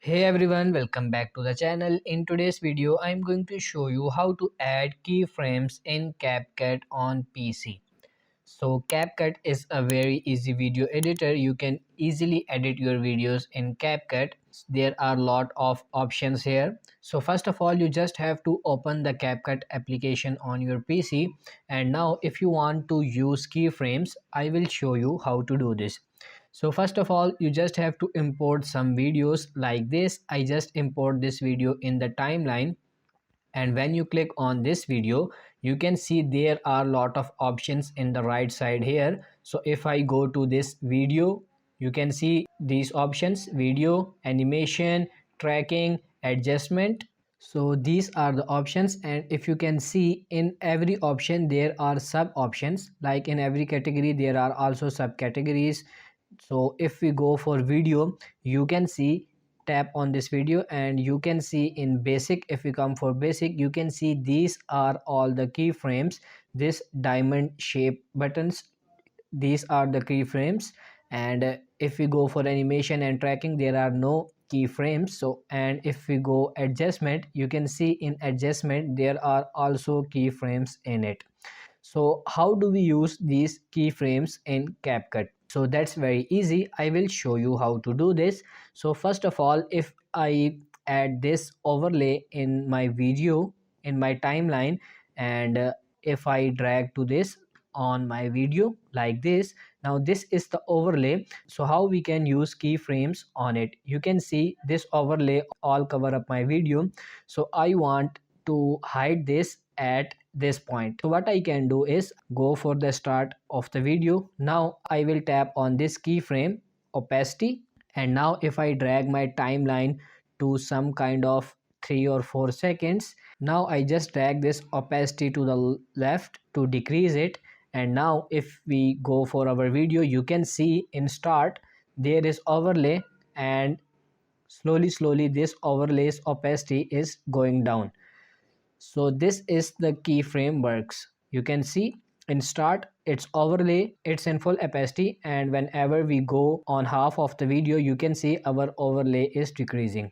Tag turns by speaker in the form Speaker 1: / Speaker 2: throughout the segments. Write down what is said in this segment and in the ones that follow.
Speaker 1: Hey everyone, welcome back to the channel. In today's video, I'm going to show you how to add keyframes in Capcut on PC. So Capcut is a very easy video editor. You can easily edit your videos in Capcut. There are a lot of options here. So first of all, you just have to open the Capcut application on your PC. And now if you want to use keyframes, I will show you how to do this. So first of all, you just have to import some videos like this. I just import this video in the timeline, and when you click on this video, you can see there are a lot of options in the right side here. So if I go to this video, you can see these options: video, animation, tracking, adjustment. So these are the options, and if you can see, in every option there are sub options. Like in every category there are also subcategories. So if we go for video, you can see, tap on this video and you can see in basic. If we come for basic, you can see these are all the keyframes. This diamond shape buttons, these are the keyframes. And if we go for animation and tracking, there are no keyframes. So, and if we go adjustment, you can see in adjustment there are also keyframes in it. So how do we use these keyframes in Capcut? So that's very easy. I will show you how to do this. So first of all, if I add this overlay in my video, in my timeline, and if I drag to this on my video like this, now this is the overlay. So how we can use keyframes on it? You can see this overlay all cover up my video. So I want to hide this at this point. So what I can do is go for the start of the video. Now I will tap on this keyframe opacity, and now if I drag my timeline to some kind of 3 or 4 seconds, now I just drag this opacity to the left to decrease it. And now if we go for our video, you can see in start there is overlay, and slowly this overlay's opacity is going down. So this is the keyframe works. You can see in start it's overlay, it's in full opacity, and whenever we go on half of the video, you can see our overlay is decreasing.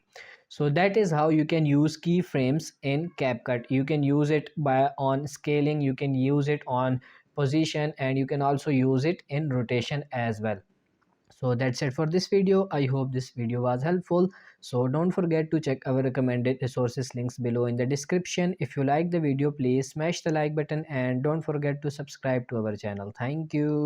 Speaker 1: So that is how you can use keyframes in Capcut. You can use it by on scaling, you can use it on position, and you can also use it in rotation as well. So that's it for this video. I hope this video was helpful. So don't forget to check our recommended resources links below in the description. If you like the video, please smash the like button and don't forget to subscribe to our channel. Thank you.